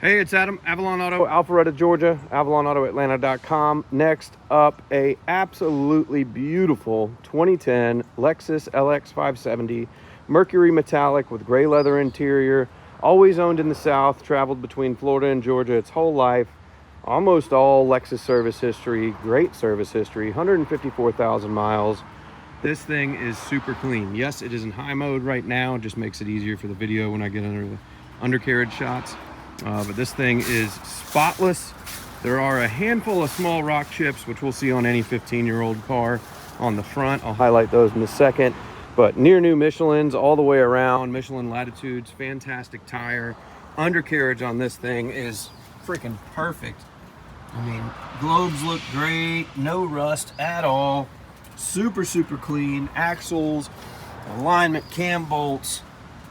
Hey, it's Adam, Avalon Auto, Alpharetta, Georgia, AvalonAutoAtlanta.com. Next up, a absolutely beautiful 2010 Lexus LX570, Mercury metallic with gray leather interior, always owned in the South, traveled between Florida and Georgia its whole life, almost all Lexus service history, great service history, 154,000 miles. This thing is super clean. Yes, it is in high mode right now. It just makes it easier for the video when I get under the undercarriage shots. But this thing is spotless. There are a handful of small rock chips, which we'll see on any 15-year-old car on the front. I'll highlight those in a second. But near new Michelins all the way around, Michelin Latitudes, fantastic tire. Undercarriage on this thing is freaking perfect. I mean, globes look great, no rust at all. Super clean. Axles, alignment, cam bolts,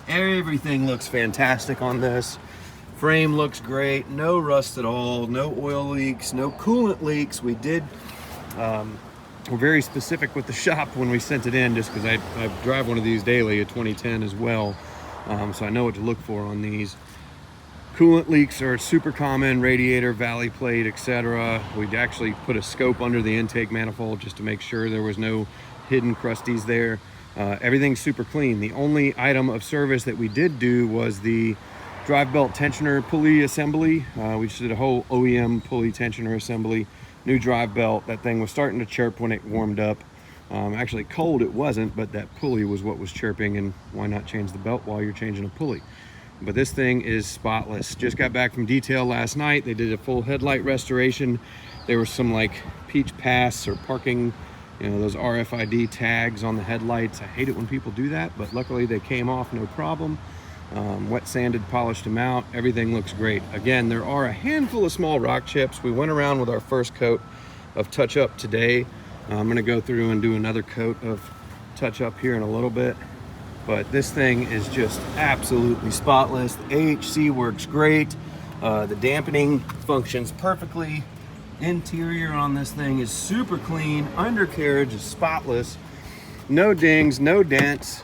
everything looks fantastic on this. Frame looks great, no rust at all, no oil leaks, no coolant leaks. We did, we're very specific with the shop when we sent it in, just because I drive one of these daily, a 2010 as well, so I know what to look for on these. Coolant leaks are super common, radiator, valley plate, etc. We'd actually put a scope under the intake manifold just to make sure there was no hidden crusties there. Everything's super clean. The only item of service that we did do was the drive belt tensioner pulley assembly. We just did a whole OEM pulley tensioner assembly, new drive belt. That thing was starting to chirp when it warmed up. Actually cold it wasn't, but that pulley was what was chirping, and why not change the belt while you're changing a pulley? But this thing is spotless. Just got back from detail last night. They did a full headlight restoration. There was some like peach pass or parking, you know, those RFID tags on the headlights. I hate it when people do that, but luckily they came off no problem. Wet sanded, polished them out. Everything looks great. Again, there are a handful of small rock chips. We went around with our first coat of touch up today. I'm gonna go through and do another coat of touch up here in a little bit. But this thing is just absolutely spotless. The AHC works great. The dampening functions perfectly. Interior on this thing is super clean. Undercarriage is spotless. No dings, no dents.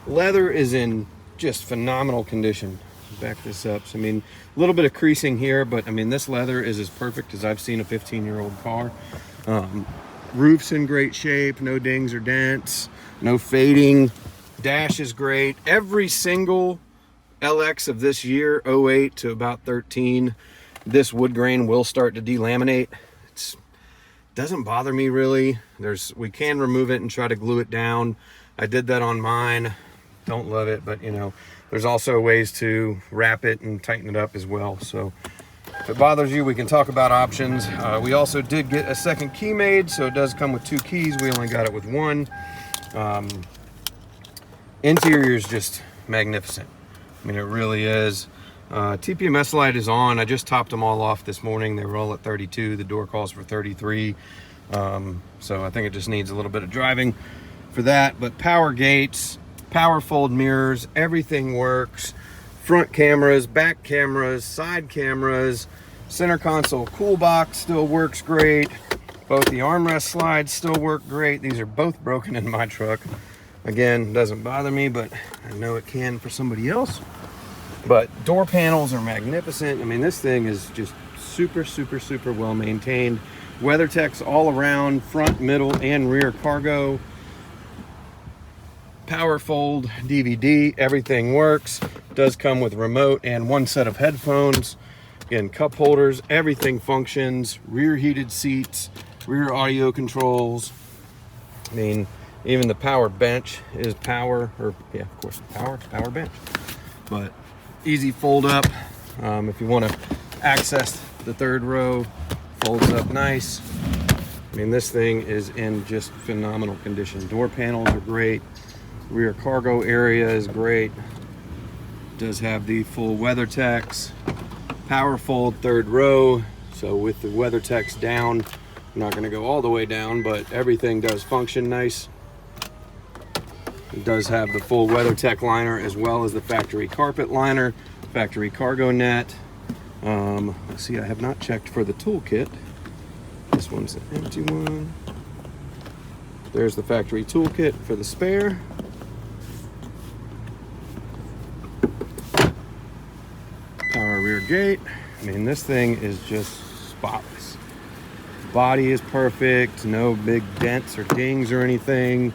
Leather is in just phenomenal condition. Back this up. So, I mean, a little bit of creasing here, but I mean, this leather is as perfect as I've seen a 15-year-old car. Roof's in great shape, no dings or dents, no fading. Dash is great. Every single LX of this year, 08 to about 13, this wood grain will start to delaminate. It doesn't bother me really. We can remove it and try to glue it down. I did that on mine. Don't love it, but you know, there's also ways to wrap it and tighten it up as well. So if it bothers you, we can talk about options. We also did get a second key made, so it does come with 2 keys. We only got it with 1. Interior is just magnificent. I mean, it really is. TPMS light is on. I just topped them all off this morning. They were all at 32. The door calls for 33. So I think it just needs a little bit of driving for that. But power gates, power fold mirrors, everything works. Front cameras, back cameras, side cameras, center console cool box still works great. Both the armrest slides still work great. These are both broken in my truck. Again, doesn't bother me, but I know it can for somebody else. But door panels are magnificent. I mean, this thing is just super well maintained. WeatherTech's all around, front, middle, and rear cargo. Power fold, DVD, everything works. Does come with remote and 1 set of headphones. Again, cup holders, everything functions. Rear heated seats, rear audio controls. I mean, even the power bench is power, or yeah, of course, power bench. But easy fold up. If you want to access the 3rd row, folds up nice. I mean, this thing is in just phenomenal condition. Door panels are great. Rear cargo area is great. Does have the full WeatherTechs. Power fold 3rd row. So with the WeatherTechs down, I'm not going to go all the way down, but everything does function nice. It does have the full WeatherTech liner as well as the factory carpet liner, factory cargo net. Let's see, I have not checked for the toolkit. This one's an empty one. There's the factory toolkit for the spare. Power rear gate. I mean, this thing is just spotless. Body is perfect, no big dents or dings or anything.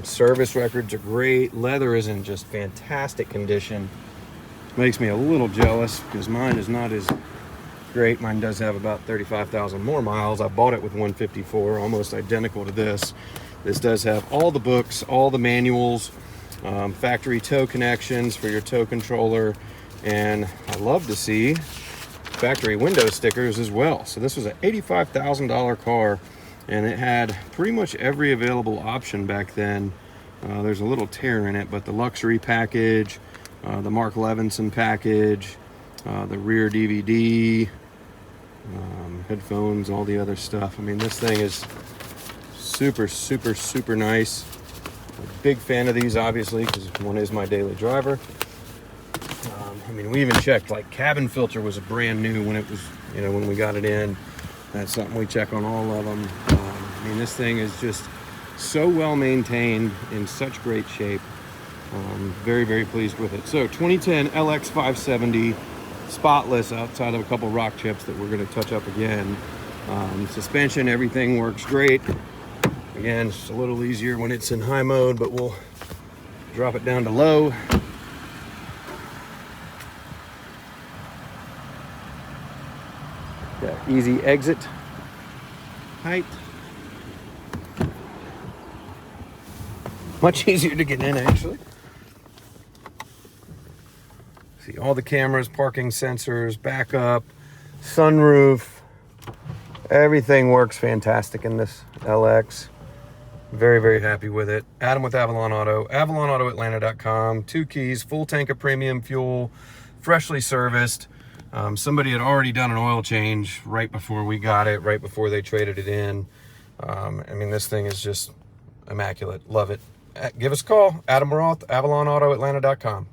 Service records are great. Leather is in just fantastic condition. Makes me a little jealous because mine is not as great. Mine does have about 35,000 more miles. I bought it with 154, almost identical to this. This does have all the books, all the manuals, factory tow connections for your tow controller, and I love to see factory window stickers as well. So this was an $85,000 car, and it had pretty much every available option back then. There's a little tear in it, but the luxury package, the Mark Levinson package, the rear DVD, headphones, all the other stuff. I mean, this thing is super, super, super nice. I'm a big fan of these, obviously, because one is my daily driver. I mean, we even checked, like, cabin filter was a brand new when it was, you know, when we got it in. That's something we check on all of them. I mean, this thing is just so well maintained, in such great shape. Very, very pleased with it. So 2010 LX570, spotless outside of a couple rock chips that we're going to touch up again. Suspension, everything works great. Again, it's a little easier when it's in high mode, but we'll drop it down to low. Got easy exit height. Much easier to get in, actually. See all the cameras, parking sensors, backup, sunroof. Everything works fantastic in this LX. Very, very happy with it. Adam with Avalon Auto, AvalonAutoAtlanta.com. 2 keys, full tank of premium fuel, freshly serviced. Somebody had already done an oil change right before we got it, right before they traded it in. I mean, this thing is just immaculate. Love it. Give us a call. Adam Roth, AvalonAutoAtlanta.com.